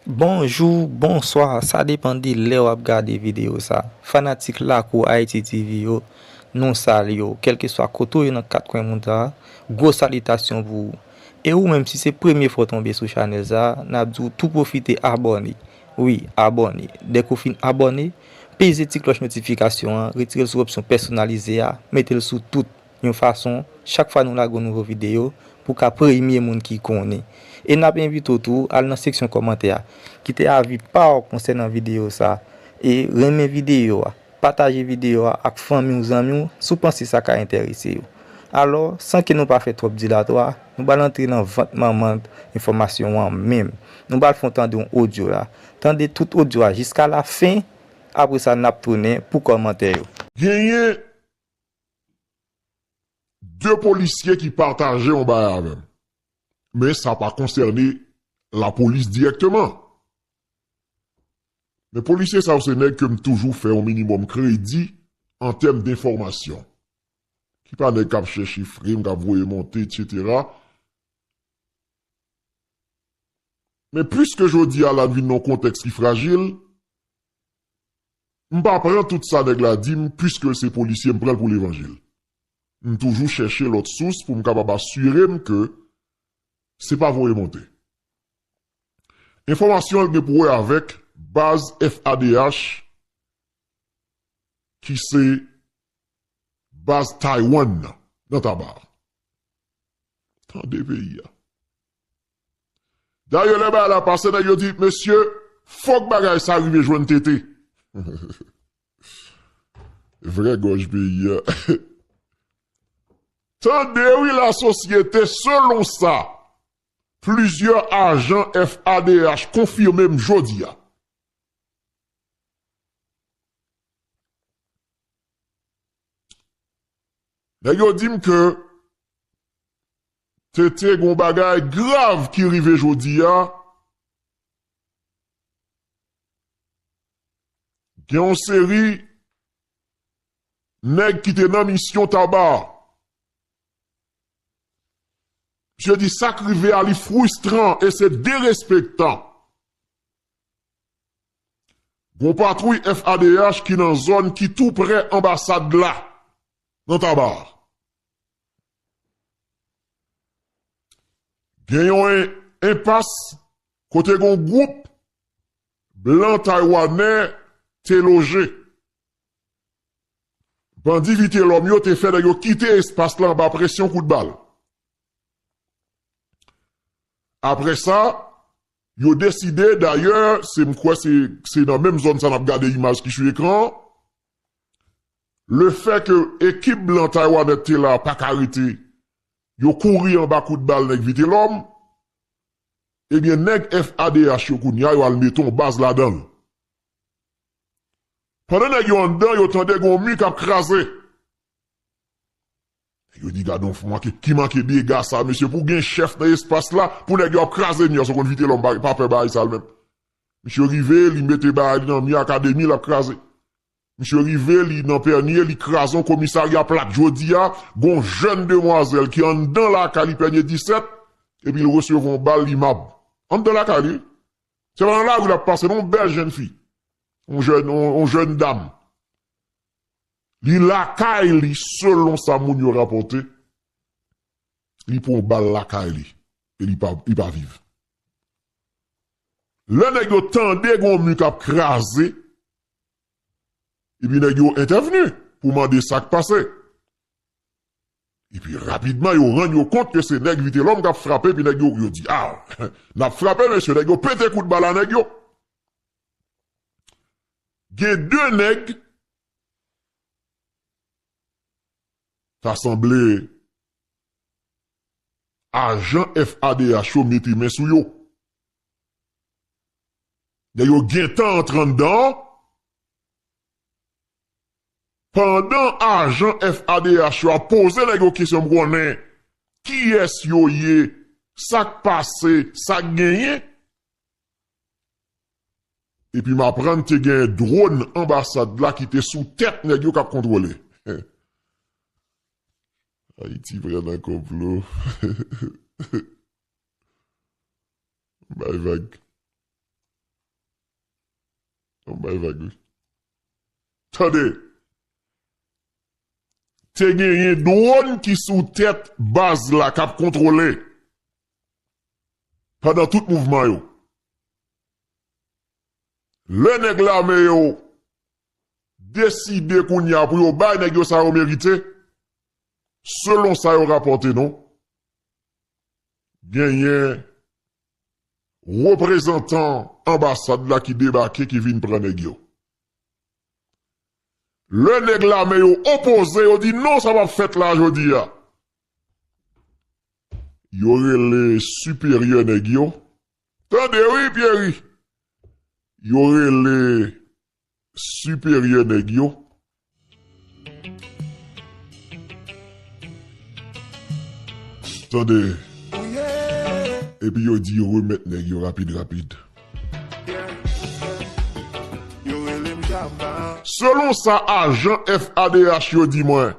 Bonjour, bonsoir, ça dépend de l'heure à regarder vidéo ça. Fanatique là pour Haïti TV yo, non sali yo, quel que soit côté dans quatre coins monde là, grosse salutation pour vous. Et ou même si c'est première fois tomber sur channel ça, n'a dit tout profiter abonner. Oui, abonner. Dès qu'on fin abonner, pesez la cloche notification, retirez sur option personnalisée, mettez-le sous toute une façon, chaque fois nous la une nouvelle vidéo pour qu'à premier monde qui connaît. Et n'a invité autour à la section commentaire qui te avis pas concernant vidéo ça et remet vidéo partager vidéo avec famille ou amis sous penser ça ka intéresser. Alors sans que nous pas fait trop dilatoire, nous allons entrer dans votre moment information en même. Nous allons faire entendre un audio là. Tendez tout audio jusqu'à la fin. Après ça n'a tourner pour commenter. Gagné deux policiers qui partageaient un bail avec. Mais ça n'a pas concerné la police directement. Mais policiers, ça, c'est n'est que toujours fait un minimum crédit en termes d'information. Qui pas n'est qu'à chercher chiffres, qu'à voyer monter, etc. Mais puisque je dis à la vie non contexte qui fragile, je ne pas prendre tout ça nèg la dim puisque ces policiers me prennent pour l'évangile. Je toujours chercher l'autre source pour me capable assurer que c'est pas voyer monter. Information elle pour avec base FADH qui c'est base Taïwan dans ta barre. Tant de pays. D'ailleurs, les bas la passé, ils dit, monsieur, faut que bagay ça arrive joindre tété. Vrai gauche pays. Tandis oui, la société, selon ça, plusieurs agents FADH confirmés m'jodi. D'ailleurs, dit que c'était gon bagay grave qui arrive jodi a. Gen une série nèg qui te nan mission tabac. Je dis ça qui à li frustrant et c'est dérespectant. Gon patrouille FADH qui dans zone qui tout près ambassade là dans tabac. Genyon un impasse côté gon groupe blanc taïwanais te logé. Bandi vite l'homme yo te fait de yo quitter espace là en bas pression coup de balle. Après ça, yo décidé d'ailleurs, c'est quoi c'est dans la même zone ça n'a regardé l'image qui sur l'écran. Le fait que équipe blanc taïwanais te là pas carité, yo couri en bas coup de balle nèg vite l'homme. Eh bien nèg FADH yo kounya yo al meton base là-dedans. Pendant que yo en dedans, yo tande gon mi k'ap krasé. Yo dit gadon moi qui manque bien gars ça monsieur pour gen chef dans espace là pour nèg yo ap krasé mi so kon vite l'homme pas peur bail ça même. Monsieur rivé, li mette bail dans mi académie l'a krasé. Monsieur rivé, li dans pernier, li krason commissariat plaque jodi a gon jeune demoiselle qui en dans la cali pernier 17 et puis il recevon balle l'imab. En dans la cali. C'est pendant là où il a passé non belle jeune fille. On jeune dame. Li la li selon sa moun yo rapporté. Li pour balle la li. Et li pas vivre. Le nèg yo tande gon mu k'ap krasé. Et puis nèg yo intervenu pour demander ça qui passé. Et puis rapidement yo rend yo compte que c'est nèg vite l'homme qui a frappé puis nèg yo dit ah, n'a frappé monsieur nèg yo pété coup de balle à nèg yo. Gen deux nèg ça semblait agent FADH yo mette main sou yo. Nèg yo gen temps entrant dedans. Pendant agent FADH a posé la question m'konnen qui est yo yé, ça passé, ça gagné. Et puis m'apprend te gen drone ambassade là qui était sous tête nèg yo k'ap contrôler. Haïti vraiment complot. Bye vague. Bah, vague. Attendez. Te genyen drone qui sous tête base la cap contrôlé. Pendant tout mouvement yo. Le nèg la me yo décide qu'on y a pour yo bay nèg yo ça yo mérité. Selon ça yo rapporté non. Genyen représentant ambassade là qui débarqué qui vient prendre nèg yo. Le nèg la me yo opposé, yo dit non, ça va fait là jodi ya. Yo les supérieurs nèg yo. Tendez oui Pierre. Yo les supérieurs nèg yo. Tendez. Et puis yo dit yo remettre nèg yo rapide. Selon ça, agent FADH yo dit moi,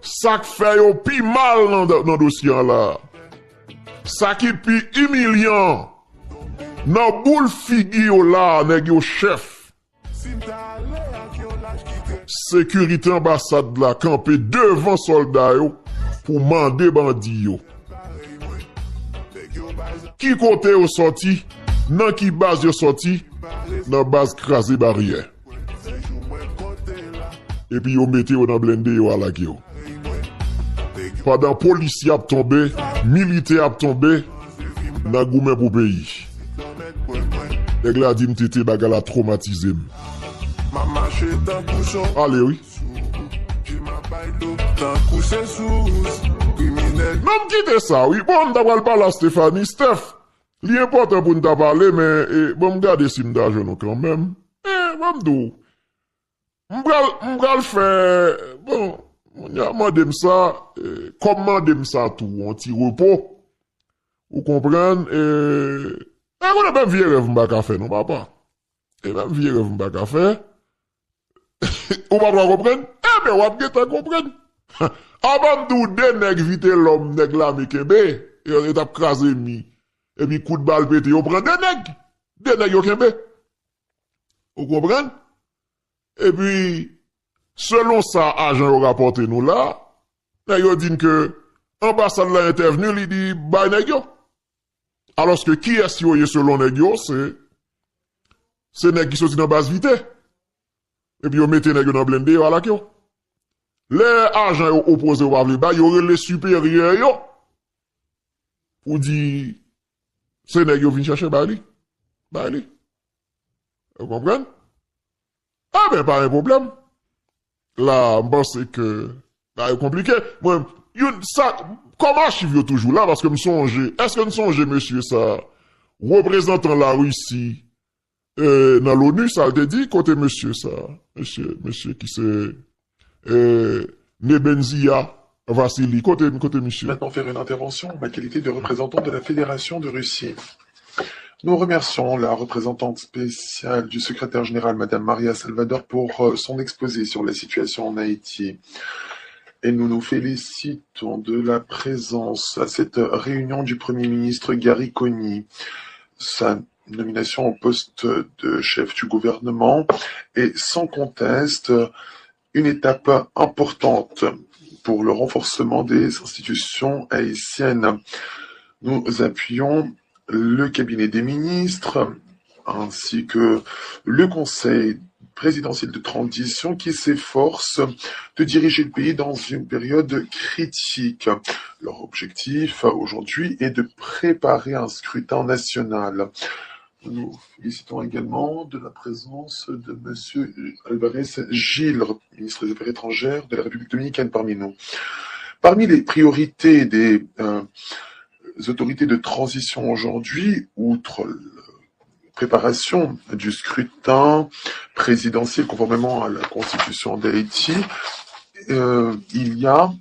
ça fait yo pi mal dans dossier là. Ça qui pi humiliant. Dans boule figure là, nèg yo chef. Sécurité ambassade là campé devant soldats yo pour mander bandi yo. Qui côté yo sorti, nan qui base yo sorti, nan base crasé barrière. Et puis yo mette yo dans blindé yo à la yo. Pendant policier a tombé, militaire a tombé, nan goumen pour pays. Nèg la di m'tete bagala traumatisé. Allez oui. Non quitte ça, oui. Bon, m'ta parler à Stéphanie. Steph, l'important pour m'ta parler, mais bon, m'garde si m'ta genou quand même. M'dou. M'bral faire, bon, m'dem ça, comment dem ça tout, un petit repos. Vous comprenez, on a même vieux rêve m'baka faire, non, papa? Et même vieux rêve m'baka faire. Ou pas comprendre? Eh bien, ou pas comprendre? Avant d'où deux nèg vite l'homme, nèg la mekebe, et t'a crasé mi. Et puis coup de balle pété, on prend deux nèg yo kembe. Vous comprenez? Et puis, selon ça, agent yo rapporté nous là, nèg yo dit que, ambassade là intervenu, il dit, bay nèg yo. Alors que qui est-ce yo selon nèg yo, c'est nèg qui sorti dans base vite. Et puis, yo mette nèg yo dans blindé, voilà yo. Les agents yo opposés au pavle ba, yo les supérieurs yo. Ou dit, c'est nèg yo vin chercher bali. Vous comprenez? Ah ben, pas un problème. Là, je pense que, c'est compliqué. Moi, ça, comment archive toujours là? Parce que est-ce que me songe, monsieur, ça, représentant la Russie, dans l'ONU, ça a été dit, côté monsieur, ça, monsieur qui c'est, Nebenzia Vassili, côté monsieur. Maintenant faire une intervention en ma qualité de représentant de la Fédération de Russie. Nous remercions la représentante spéciale du secrétaire général, Madame Maria Salvador, pour son exposé sur la situation en Haïti. Et nous nous félicitons de la présence à cette réunion du Premier ministre Gary Coney. Sa nomination au poste de chef du gouvernement est sans conteste une étape importante pour le renforcement des institutions haïtiennes. Nous appuyons le cabinet des ministres ainsi que le conseil présidentiel de transition qui s'efforce de diriger le pays dans une période critique. Leur objectif aujourd'hui est de préparer un scrutin national. Nous félicitons également de la présence de M. Alvarez Gil, ministre des Affaires étrangères de la République dominicaine parmi nous. Parmi les priorités des autorités de transition aujourd'hui, outre la préparation du scrutin présidentiel conformément à la Constitution d'Haïti, il y a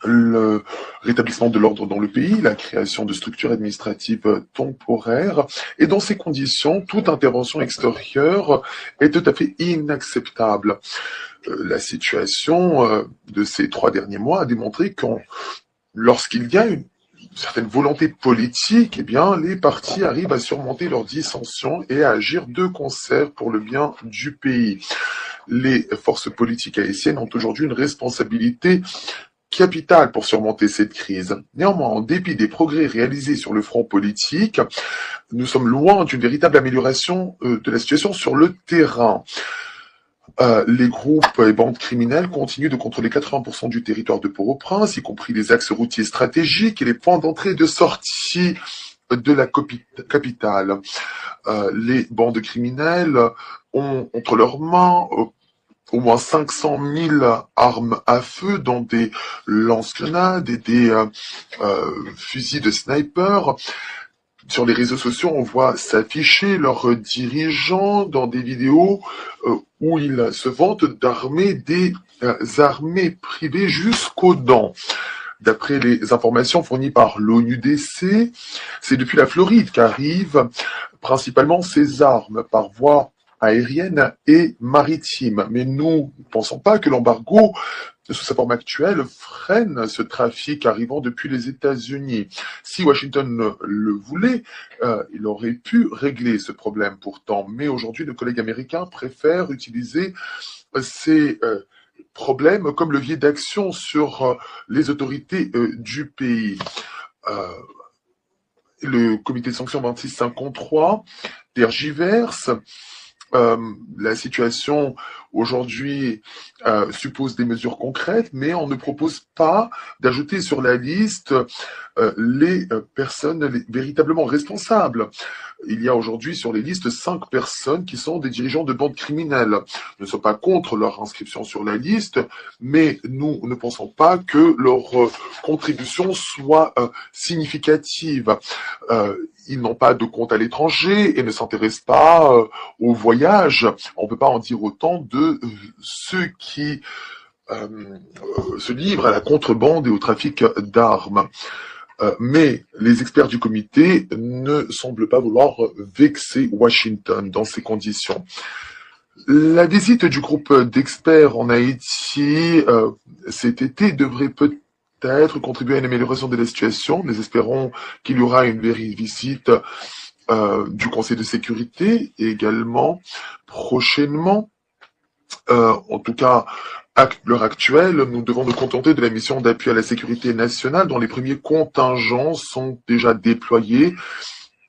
le rétablissement de l'ordre dans le pays, la création de structures administratives temporaires, et dans ces conditions, toute intervention extérieure est tout à fait inacceptable. La situation de ces 3 derniers mois a démontré que lorsqu'il y a une certaine volonté politique, eh bien, les partis arrivent à surmonter leurs dissensions et à agir de concert pour le bien du pays. Les forces politiques haïtiennes ont aujourd'hui une responsabilité capitale pour surmonter cette crise. Néanmoins, en dépit des progrès réalisés sur le front politique, nous sommes loin d'une véritable amélioration de la situation sur le terrain. Les groupes et bandes criminelles continuent de contrôler 80% du territoire de Port-au-Prince, y compris les axes routiers stratégiques et les points d'entrée et de sortie de la capitale. Les bandes criminelles ont entre leurs mains au moins 500 000 armes à feu, dont des lance-grenades et des fusils de sniper. Sur les réseaux sociaux, on voit s'afficher leurs dirigeants dans des vidéos où ils se vantent d'armer des armées privées jusqu'aux dents. D'après les informations fournies par l'ONUDC, c'est depuis la Floride qu'arrivent principalement ces armes par voie aérienne et maritime. Mais nous ne pensons pas que l'embargo, sous sa forme actuelle, freine ce trafic arrivant depuis les États-Unis. Si Washington le voulait, il aurait pu régler ce problème pourtant. Mais aujourd'hui, nos collègues américains préfèrent utiliser ces problèmes comme levier d'action sur les autorités du pays. Le comité de sanctions 2653 tergiverse. La situation aujourd'hui suppose des mesures concrètes, mais on ne propose pas d'ajouter sur la liste les personnes véritablement responsables. Il y a aujourd'hui sur les listes 5 personnes qui sont des dirigeants de bandes criminelles. Nous ne sommes pas contre leur inscription sur la liste, mais nous ne pensons pas que leur contribution soit significative. Ils n'ont pas de compte à l'étranger et ne s'intéressent pas au voyage. On ne peut pas en dire autant de ceux qui se livrent à la contrebande et au trafic d'armes. Mais les experts du comité ne semblent pas vouloir vexer Washington dans ces conditions. La visite du groupe d'experts en Haïti cet été devrait peut-être contribuer à une amélioration de la situation. Nous espérons qu'il y aura une visite du Conseil de sécurité également prochainement. En tout cas, à l'heure actuelle, nous devons nous contenter de la mission d'appui à la sécurité nationale dont les premiers contingents sont déjà déployés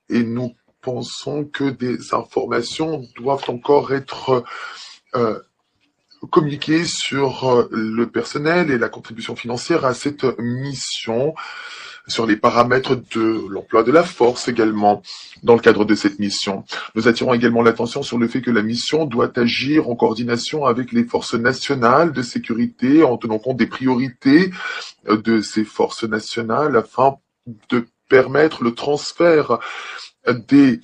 et nous pensons que des informations doivent encore être communiquées sur le personnel et la contribution financière à cette mission, sur les paramètres de l'emploi de la force également dans le cadre de cette mission. Nous attirons également l'attention sur le fait que la mission doit agir en coordination avec les forces nationales de sécurité en tenant compte des priorités de ces forces nationales afin de permettre le transfert des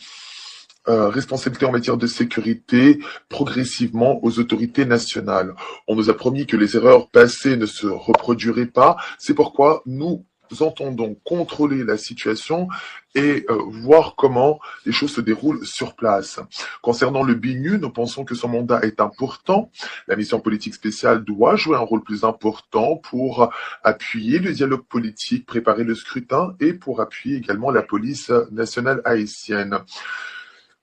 responsabilités en matière de sécurité progressivement aux autorités nationales. On nous a promis que les erreurs passées ne se reproduiraient pas. C'est pourquoi nous entendons contrôler la situation et voir comment les choses se déroulent sur place. Concernant le BINU, nous pensons que son mandat est important. La mission politique spéciale doit jouer un rôle plus important pour appuyer le dialogue politique, préparer le scrutin et pour appuyer également la police nationale haïtienne.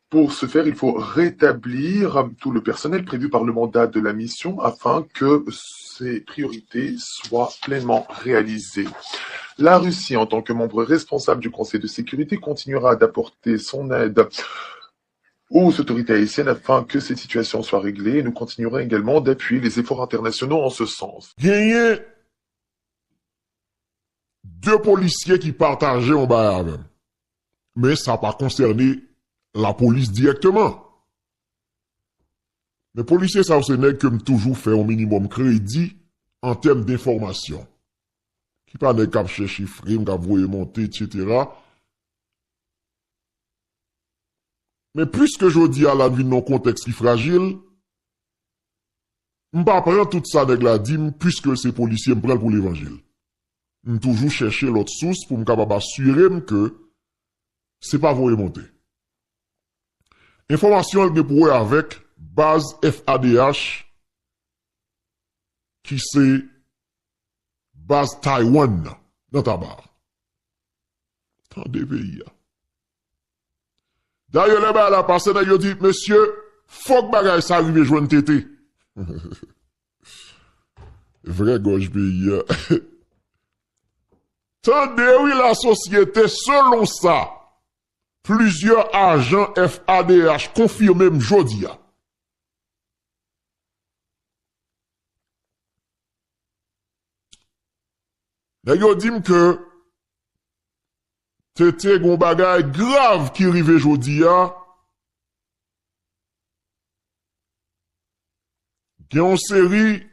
Pour ce faire, il faut rétablir tout le personnel prévu par le mandat de la mission afin que ces priorités soient pleinement réalisées. La Russie, en tant que membre responsable du Conseil de sécurité, continuera d'apporter son aide aux autorités haïtiennes afin que cette situation soit réglée et nous continuerons également d'appuyer les efforts internationaux en ce sens. Gagné 2 policiers qui partageaient un bail avec. Mais ça n'a pas concerné la police directement. Les policiers, ça c'est n'est que toujours fait un minimum crédit en termes d'information. Qui pas n'est qu'à chercher chiffrer, qu'à voyer monter, etc. Mais puisque je dis à la vie non contexte qui fragile, m'pas prendre tout ça nèg la dim puisque ces policiers me prennent pour l'évangile. Toujours chercher l'autre source pour me capable assurer que c'est pas voyer monter. Information elle pour avec base FADH qui c'est base Taïwan dans ta barre. Tant de pays. D'ailleurs, là-bas, la passé, il dit, monsieur, faut que bagay ça arrive joindre tété. Vrai gauche pays. Tandis oui, la société, selon ça, plusieurs agents FADH confirmés m'jodi. Yo dit que c'était gon bagay grave qui rive jodi a. Gen une série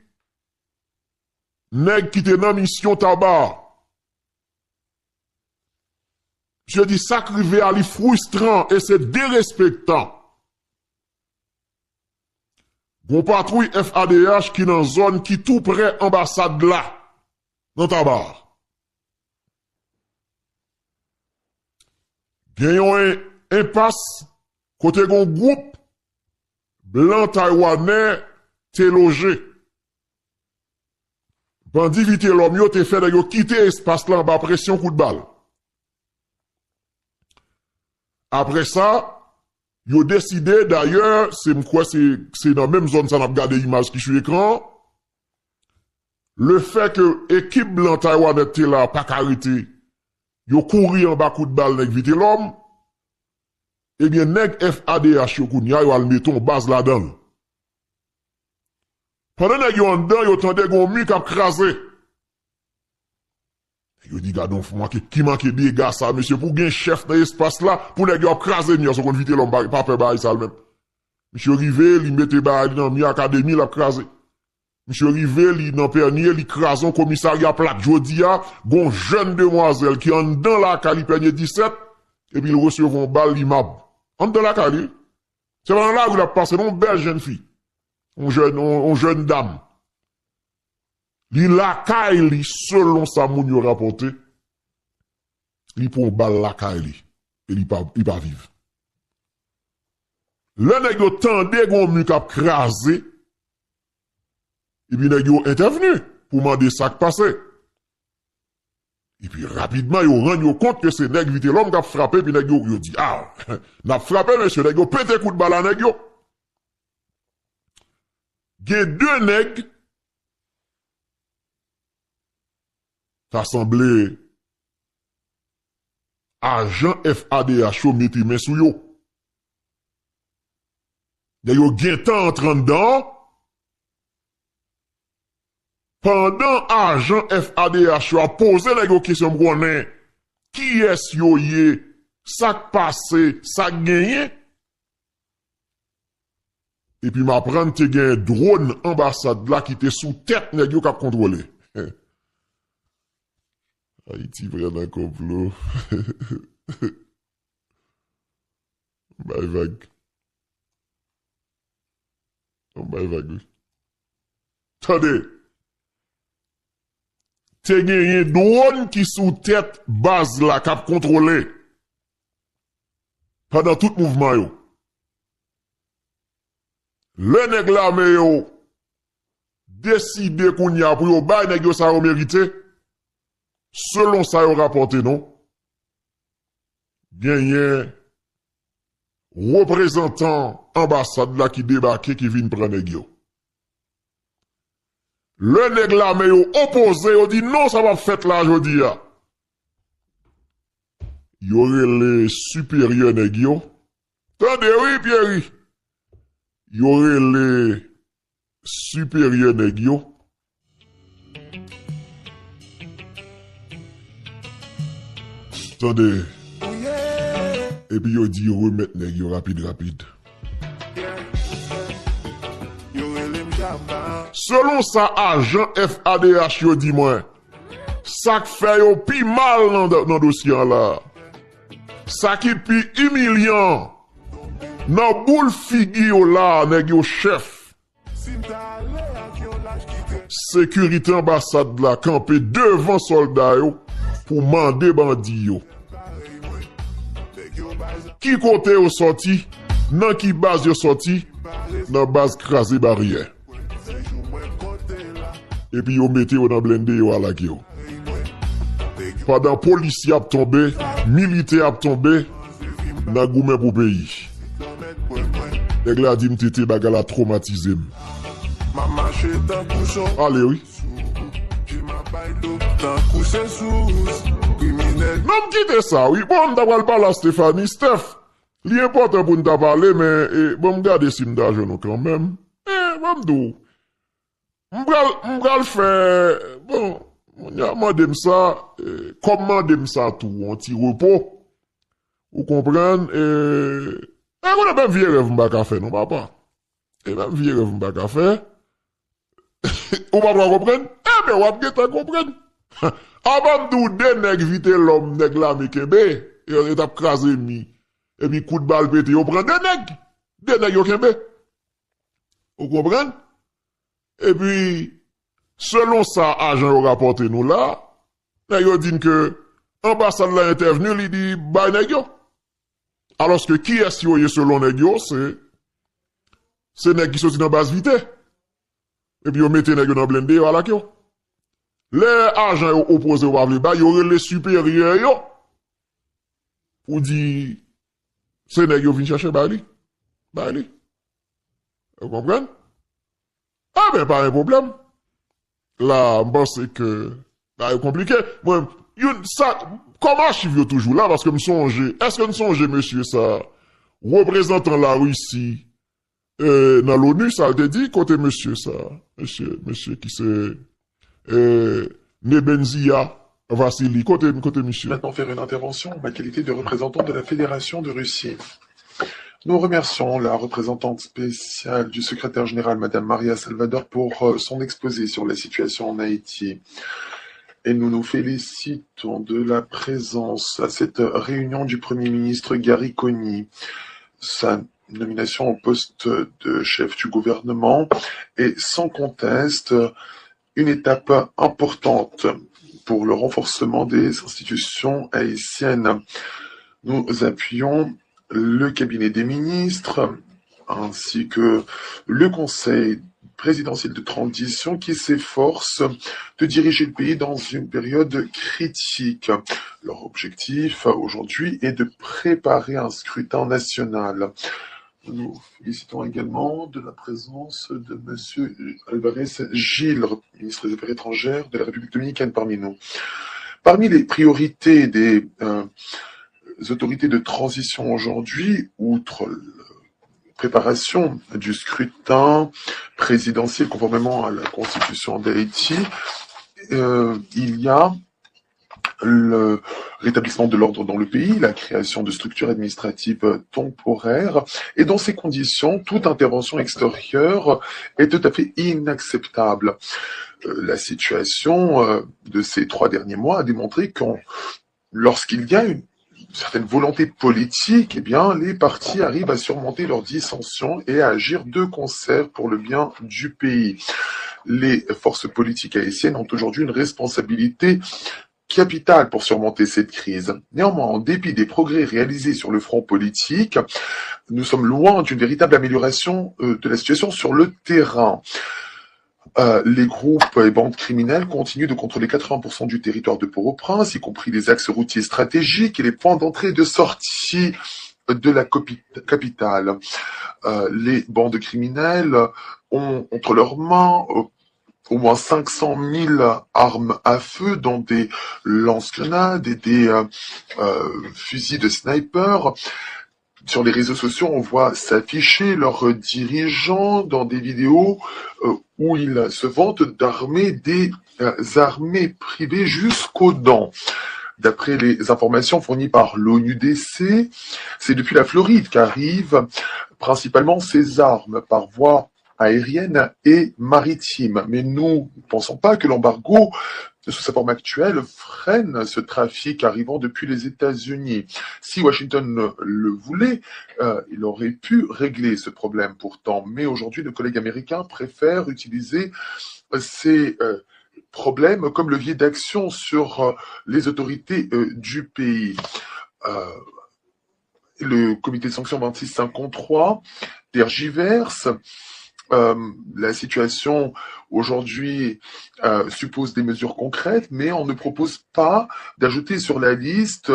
nèg qui te nan mission tabac. Je dis ça rive à li frustrant et c'est dérespectant. Gon patrouille FADH qui dans zone qui tout près ambassade là dans tabac. Genyon un impasse côté gon groupe blanc taïwanais te logé. Bandi vite l'homme yo te fait de yo quitter espace là en bas pression coup de balle. Après ça, yo décidé d'ailleurs, c'est dans la même zone ça n'a regardé l'image qui sur l'écran. Le fait que équipe blanc taïwanais était là pas carité. Yo couri en bas coup de balle nèg vite l'homme. Eh bien nèg FADH yo kounya yo al meton base là-dedans. Pendant nèg yo en dedans yo tande gon mi k'ap krasé. Yo dit gardon moi qui manque bien gars ça monsieur pour gen chef dans espace là pour nèg yo ap krasé mi so kon vite l'homme pas peur bail ça même. Monsieur rivé, li mette bail dans mi académie l'a krasé. Monsieur Rivé, li nan pernier, li krason commissariat plat jodia, gon jeune demoiselle qui en dans la cali pernier 17, et puis il recevon balle l'imab. En dans la cali. C'est vraiment là où il a passé, non, belle jeune fille. On jeune dame. Li la caille, li, selon sa moun yo rapporté, li pour balle la caille, et li pas vive. Le nèg yo tande gon mu k'ap krasé, et puis, ils ont intervenu pour demander ça qui passait. Et puis, rapidement, ils ont rendu compte que c'est nèg vite l'homme qui a frappé, puis nèg yo dit, ah, n'a frappé, monsieur, nèg yo pété coup de balle à nèg yo. Il y a deux nèg, ça semblait agent FADH, metti main sou yo. Il y a eu temps entrant dedans, pendant agent FADH a posé la question qui est-ce yo yé, ça passé, ça gagné. Et puis m'apprendre te gen drone ambassade là qui était sous tête nèg yo k'ap contrôler. Haïti vraiment complot. Bye vague. Oh bye vague. Attendez. Te gen drone qui sous tête base là k'ap contrôler pendant tout mouvement yo. Le nèg la me yo décide qu'on y a pour yo bay nèg yo ça yo mérité selon ça yo rapporté non. Gen représentant ambassade là qui débarqué qui vient prendre nèg yo. Le nèg la me yo opposé, yo dit non, ça va fait là jodi ya. Yo les supérieurs nèg yo. Tendez oui Pierre. Yo les supérieurs nèg yo. Tendez. Et puis yo dit remettre nèg yo rapide. Selon sa agent FADH yo dit moi, ça fait yo pi mal dans dossier là. Ça qui pi humiliant. Nan boule figure là, nèg yo chef. Sécurité ambassade là campé devant soldats yo pour mander bandi yo. Qui côté yo sorti, nan qui base yo sorti, nan base crasé barrière. Et puis yo mette yo dans blende yo à la yo. pendant policiers a tombé, militaires a tombé, n'a goumé pour pays. Et là, dit m'tété bagala traumatisé. Allez, oui. Non, quittez ça, oui. Bon, d'abord, parler à Stéphanie. Steph, l'important pour nous parler, mais bon, regardez si nous avons quand même. Bon, d'où? M'bral faire, bon, on a demandé ça, comment demandé ça tout, un petit repos. Vous comprenez? On a même vieux rêve m'baka faire, non, papa? Et même vieux rêve m'baka faire. Ou pas comprendre? Eh bien, ou pas comprendre? Avant d'où deux nèg vite l'homme, nèg la mi kembe, et t'a crasé mi. Et puis coup de balle pété, on prend deux nèg yo kembe. Vous comprenez? Et puis, selon ça, agent yo rapporté nous là, yo dit que, ambassade là intervenu, il dit, bah nèg yo. Alors que qui est-ce yo selon nèg yo, c'est nèg qui sorti dans basse vitesse. Et puis, on mette nèg yo dans blindé, yo à la kyo. Les agents opposés au Pavle Ba, y'aurait les supérieurs, yo. Ou dit, c'est nèg yo vin chercher Bali. Bali. Vous comprenez? Ah ben, pas un problème. Là, je pense que, c'est compliqué. Moi, ça, comment je toujours là? Parce que me songe, est-ce que me songe, monsieur, ça, représentant la Russie, dans l'ONU, ça a été dit, côté monsieur, ça, monsieur qui c'est, Nebenzia Vassili, côté monsieur. Maintenant faire une intervention en ma qualité de représentant de la Fédération de Russie. Nous remercions la représentante spéciale du secrétaire général, Madame Maria Salvador, pour son exposé sur la situation en Haïti. Et nous nous félicitons de la présence à cette réunion du Premier ministre Gary Coney. Sa nomination au poste de chef du gouvernement est sans conteste une étape importante pour le renforcement des institutions haïtiennes. Nous appuyons le cabinet des ministres ainsi que le conseil présidentiel de transition qui s'efforce de diriger le pays dans une période critique. Leur objectif aujourd'hui est de préparer un scrutin national. Nous félicitons également de la présence de M. Alvarez Gil, ministre des Affaires étrangères de la République dominicaine parmi nous. Parmi les priorités des autorités de transition aujourd'hui, outre la préparation du scrutin présidentiel conformément à la Constitution d'Haïti, il y a le rétablissement de l'ordre dans le pays, la création de structures administratives temporaires, et dans ces conditions, toute intervention extérieure est tout à fait inacceptable. La situation de ces 3 derniers mois a démontré que lorsqu'il y a une certaine volonté politique, eh bien, les partis arrivent à surmonter leurs dissensions et à agir de concert pour le bien du pays. Les forces politiques haïtiennes ont aujourd'hui une responsabilité capitale pour surmonter cette crise. Néanmoins, en dépit des progrès réalisés sur le front politique, nous sommes loin d'une véritable amélioration de la situation sur le terrain. Les groupes et bandes criminelles continuent de contrôler 80% du territoire de Port-au-Prince, y compris les axes routiers stratégiques et les points d'entrée et de sortie de la capitale. Les bandes criminelles ont entre leurs mains au moins 500 000 armes à feu, dont des lance-grenades et des fusils de sniper. Sur les réseaux sociaux, on voit s'afficher leurs dirigeants dans des vidéos où ils se vantent d'armer des armées privées jusqu'aux dents. D'après les informations fournies par l'ONUDC, c'est depuis la Floride qu'arrivent principalement ces armes par voie aérienne et maritime. Mais nous ne pensons pas que l'embargo, sous sa forme actuelle, freine ce trafic arrivant depuis les États-Unis. Si Washington le voulait, il aurait pu régler ce problème pourtant. Mais aujourd'hui, nos collègues américains préfèrent utiliser ces problèmes comme levier d'action sur les autorités du pays. Le comité de sanctions 2653 tergiverse la situation aujourd'hui suppose des mesures concrètes, mais on ne propose pas d'ajouter sur la liste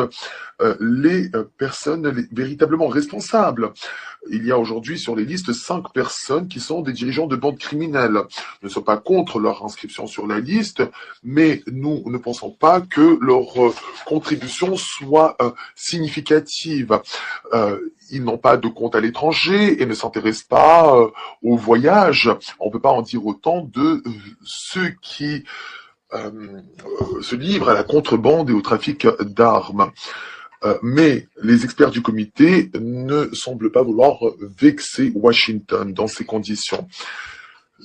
les personnes véritablement responsables. Il y a aujourd'hui sur les listes 5 personnes qui sont des dirigeants de bandes criminelles. Nous ne sommes pas contre leur inscription sur la liste, mais nous ne pensons pas que leur contribution soit significative. Ils n'ont pas de compte à l'étranger et ne s'intéressent pas au voyage. On ne peut pas en dire autant de ceux qui se livrent à la contrebande et au trafic d'armes. Mais les experts du comité ne semblent pas vouloir vexer Washington dans ces conditions.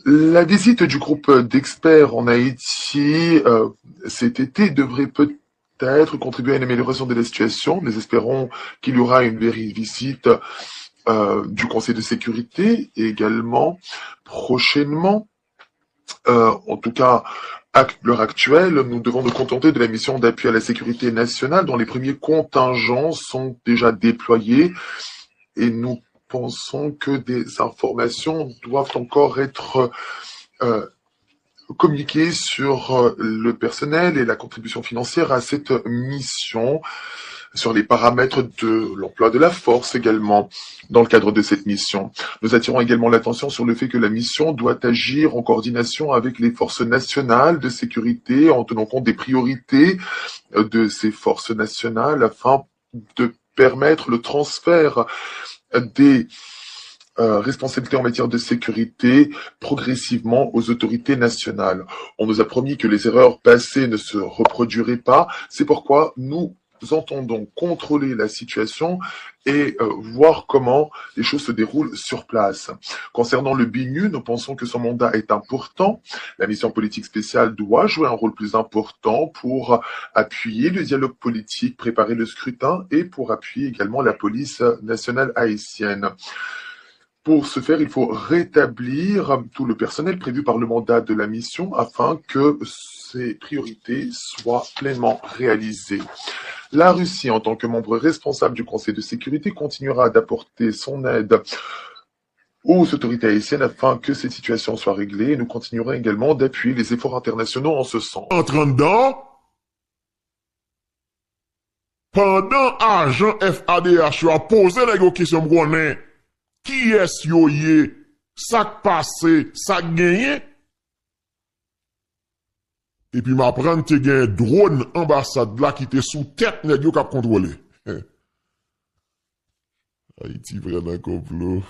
La visite du groupe d'experts en Haïti cet été devrait peut-être contribuer à une amélioration de la situation. Nous espérons qu'il y aura une visite du Conseil de sécurité également prochainement. En tout cas, à l'heure actuelle, nous devons nous contenter de la mission d'appui à la sécurité nationale dont les premiers contingents sont déjà déployés et nous pensons que des informations doivent encore être communiquées sur le personnel et la contribution financière à cette mission, sur les paramètres de l'emploi de la force également dans le cadre de cette mission. Nous attirons également l'attention sur le fait que la mission doit agir en coordination avec les forces nationales de sécurité en tenant compte des priorités de ces forces nationales afin de permettre le transfert des responsabilités en matière de sécurité progressivement aux autorités nationales. On nous a promis que les erreurs passées ne se reproduiraient pas. C'est pourquoi nous entendons contrôler la situation et voir comment les choses se déroulent sur place. Concernant le BINU, nous pensons que son mandat est important. La mission politique spéciale doit jouer un rôle plus important pour appuyer le dialogue politique, préparer le scrutin et pour appuyer également la police nationale haïtienne. Pour ce faire, il faut rétablir tout le personnel prévu par le mandat de la mission afin que ces priorités soient pleinement réalisées. La Russie, en tant que membre responsable du Conseil de sécurité, continuera d'apporter son aide aux autorités haïtiennes afin que cette situation soit réglée et nous continuerons également d'appuyer les efforts internationaux en ce sens. Entrant dedans, pendant agent FADH a posé la question qui est-ce yo yé, ça passé, ça gagné. Et puis m'apprendre te gen drone ambassade là qui était sous tête nèg yo k'ap contrôler. Haïti vraiment complot.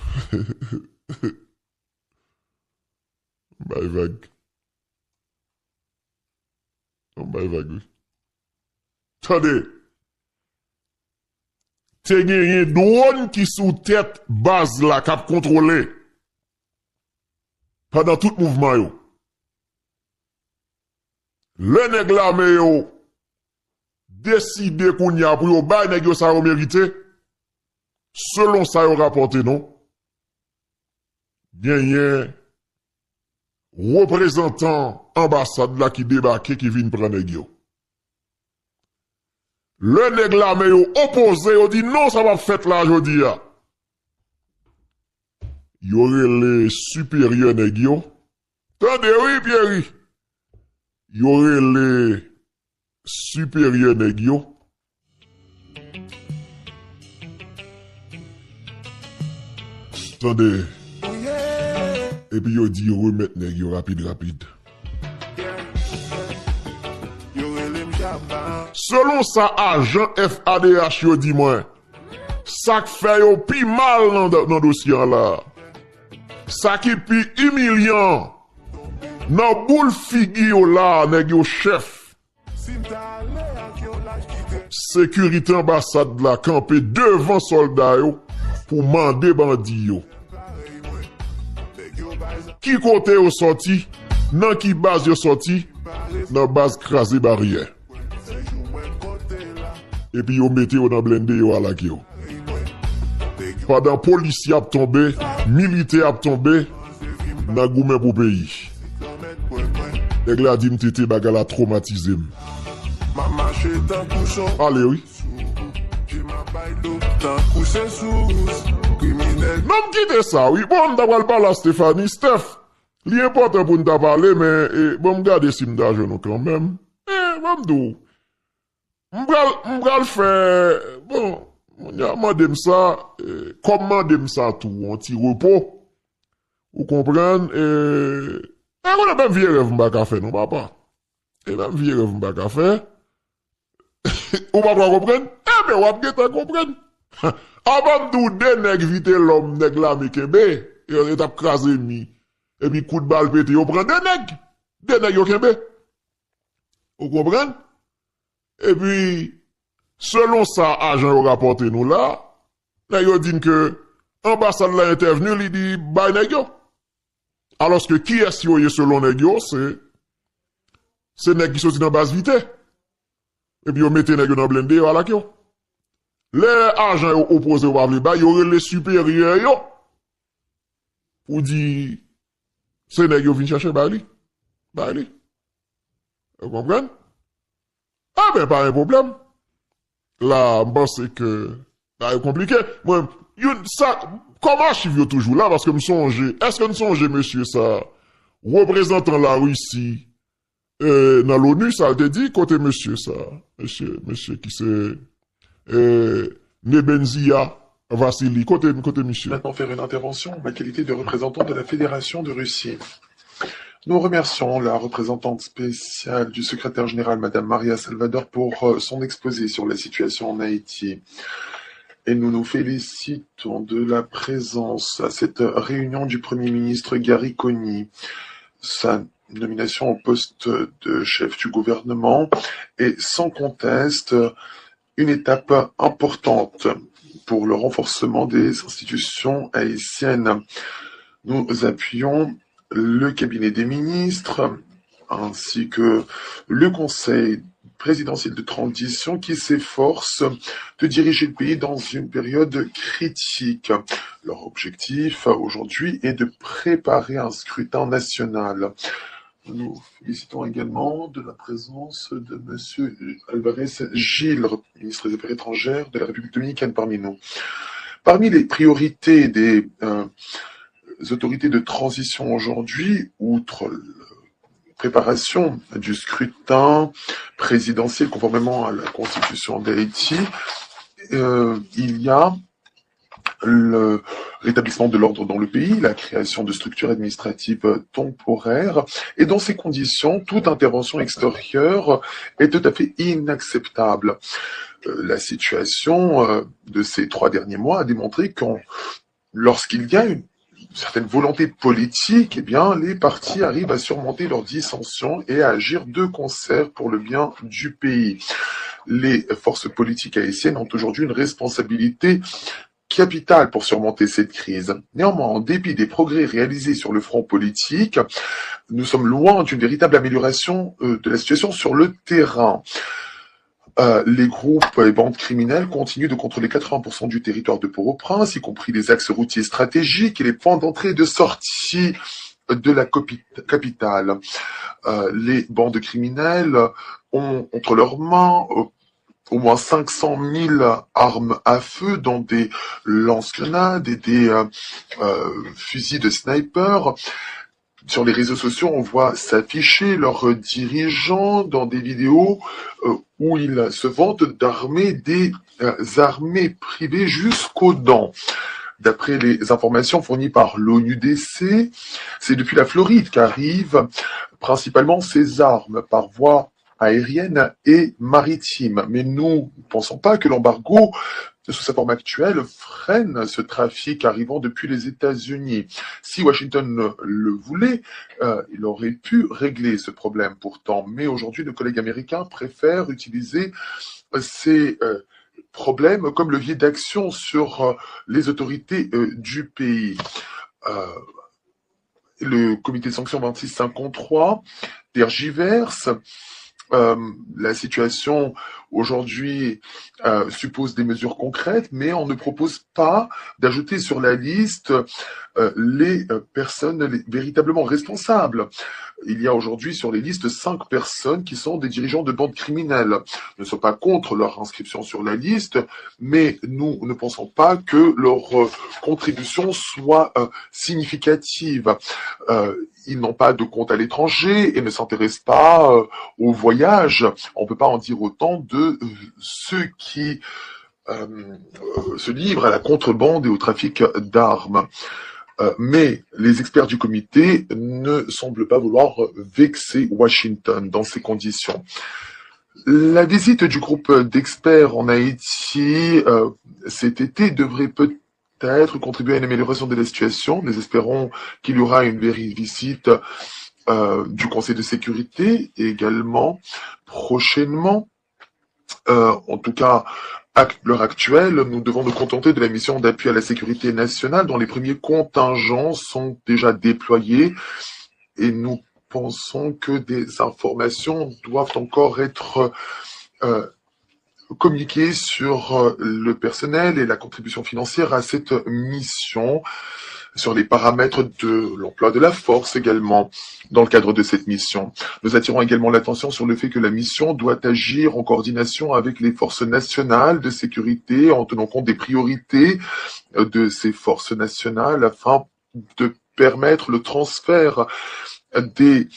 Bye vague. Bye vague. Oui. Attendez. Te gen drone qui sous tête base là k'ap contrôler. Pendant tout mouvement yo. Le nèg la me yo décide qu'on y a pour yo bay nèg yo ça yo mérité selon ça yo rapporté non bien yé représentant ambassade là qui débarqué qui vient prendre nèg yo le nèg la me yo opposé yo dit non ça va fait là jodi a yo les supérieurs nèg yo attendez oui Pierre y aurait les supérieurs nèg yo. Attendez. Et puis yo dit remettre nèg yo rapide. Selon ça agent FADH yo dit moi, ça fait yo pi mal dans dossier là. Ça qui pi humiliant. Nan boule figure là, nèg yo chef. Sécurité ambassade là campé devant soldats yo pour mander bandi yo. Qui côté yo sorti, nan qui base yo sorti, nan base crasé barrière. Et puis yo mette yo dans blende yo à la yo. Pendant policier a tombé, militaire a tombé, nan goumen pour pays. Nèg la di m'tete bagala traumatisé. Allez oui. Non quitte ça, oui. Bon, d'abord parler à Stéphanie. Steph, L'important pour nous parler, mais bon, regardez si nous nous quand même. Bon, m'dou. M'bral faire, bon, on a demandé ça, comment demandé ça tout, un petit repos. Vous comprenez, on a même vieux rêve m'baka faire, non, papa? Et même vieux rêve m'baka faire. Ou pas comprendre? Eh ben, ou pas comprendre? Avant d'où des nèg vite l'homme, nèg la mekebe, et on est crasé mi. Et puis coup de balle pété, on prend des nèg yo kembe. Vous comprenez? Et puis, selon ça, agent yo rapporté nous là, yo dit que, ambassade là intervenu, il dit, bay nèg yo. Alors que qui est-ce yo selon nèg yo, c'est nèg qui sorti dans basse vitesse. Et puis, yo mette nèg yo dans blindé, voilà ki yo. Les agents opposés au Pavle Bay, y aurait les supérieurs, yo. Ou dit, c'est nèg yo vin chercher Bali. Vous comprenez? Ah ben, pas un problème. Là, je pense que, c'est compliqué. Moi, ça, comment je suis toujours là? Parce que me songe, est-ce que me songe, monsieur, ça, représentant la Russie, dans l'ONU, ça a été dit, côté monsieur, ça, monsieur qui c'est, Nebenzia Vassili, côté monsieur. Maintenant faire une intervention en ma qualité de représentant de la Fédération de Russie. Nous remercions la représentante spéciale du secrétaire général, Madame Maria Salvador, pour son exposé sur la situation en Haïti. Et nous nous félicitons de la présence à cette réunion du Premier ministre Gary Coney. Sa nomination au poste de chef du gouvernement est sans conteste une étape importante pour le renforcement des institutions haïtiennes. Nous appuyons le cabinet des ministres ainsi que le conseil présidentiel de transition qui s'efforce de diriger le pays dans une période critique. Leur objectif aujourd'hui est de préparer un scrutin national. Nous félicitons également de la présence de M. Alvarez Gil, ministre des Affaires étrangères de la République dominicaine parmi nous. Parmi les priorités des autorités de transition aujourd'hui, outre la préparation du scrutin présidentiel conformément à la Constitution d'Haïti, il y a le rétablissement de l'ordre dans le pays, la création de structures administratives temporaires, et dans ces conditions, toute intervention extérieure est tout à fait inacceptable. La situation de ces 3 derniers mois a démontré que lorsqu'il y a une certaine volonté politique, eh bien, les partis arrivent à surmonter leurs dissensions et à agir de concert pour le bien du pays. Les forces politiques haïtiennes ont aujourd'hui une responsabilité capitale pour surmonter cette crise. Néanmoins, en dépit des progrès réalisés sur le front politique, nous sommes loin d'une véritable amélioration de la situation sur le terrain. Les groupes et bandes criminelles continuent de contrôler 80% du territoire de Port-au-Prince, y compris les axes routiers stratégiques et les points d'entrée et de sortie de la capitale. Les bandes criminelles ont entre leurs mains au moins 500 000 armes à feu, dont des lance-grenades et des fusils de sniper. Sur les réseaux sociaux, on voit s'afficher leurs dirigeants dans des vidéos où ils se vantent d'armer des armées privées jusqu'aux dents. D'après les informations fournies par l'ONUDC, c'est depuis la Floride qu'arrivent principalement ces armes par voie aérienne et maritime. Mais nous ne pensons pas que l'embargo, sous sa forme actuelle, freine ce trafic arrivant depuis les États-Unis. Si Washington le voulait, il aurait pu régler ce problème pourtant. Mais aujourd'hui, nos collègues américains préfèrent utiliser ces problèmes comme levier d'action sur les autorités du pays. Le comité de sanctions 2653 tergiverse la situation aujourd'hui suppose des mesures concrètes, mais on ne propose pas d'ajouter sur la liste les personnes véritablement responsables. Il y a aujourd'hui sur les listes 5 personnes qui sont des dirigeants de bandes criminelles. Nous ne sommes pas contre leur inscription sur la liste, mais nous ne pensons pas que leur contribution soit significative. Ils n'ont pas de compte à l'étranger et ne s'intéressent pas au voyage. On ne peut pas en dire autant de ceux qui se livrent à la contrebande et au trafic d'armes. Mais les experts du comité ne semblent pas vouloir vexer Washington dans ces conditions. La visite du groupe d'experts en Haïti cet été devrait peut-être contribuer à une amélioration de la situation. Nous espérons qu'il y aura une visite du Conseil de sécurité également prochainement. En tout cas, à l'heure actuelle, nous devons nous contenter de la mission d'appui à la sécurité nationale dont les premiers contingents sont déjà déployés et nous pensons que des informations doivent encore être communiquées sur le personnel et la contribution financière à cette mission, sur les paramètres de l'emploi de la force également dans le cadre de cette mission. Nous attirons également l'attention sur le fait que la mission doit agir en coordination avec les forces nationales de sécurité en tenant compte des priorités de ces forces nationales afin de permettre le transfert des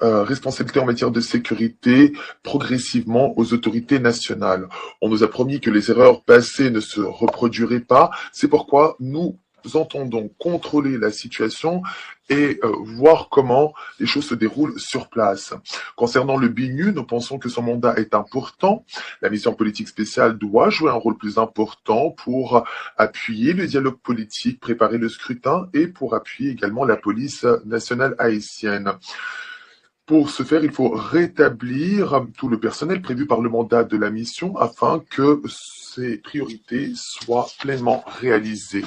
responsabilités en matière de sécurité progressivement aux autorités nationales. On nous a promis que les erreurs passées ne se reproduiraient pas. C'est pourquoi nous entendons contrôler la situation et voir comment les choses se déroulent sur place. Concernant le BINU, nous pensons que son mandat est important. La mission politique spéciale doit jouer un rôle plus important pour appuyer le dialogue politique, préparer le scrutin et pour appuyer également la police nationale haïtienne. Pour ce faire, il faut rétablir tout le personnel prévu par le mandat de la mission afin que ces priorités soient pleinement réalisées.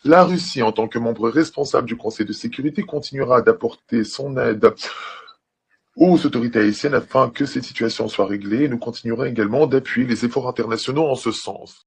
La Russie, en tant que membre responsable du Conseil de sécurité, continuera d'apporter son aide aux autorités haïtiennes afin que cette situation soit réglée et nous continuerons également d'appuyer les efforts internationaux en ce sens.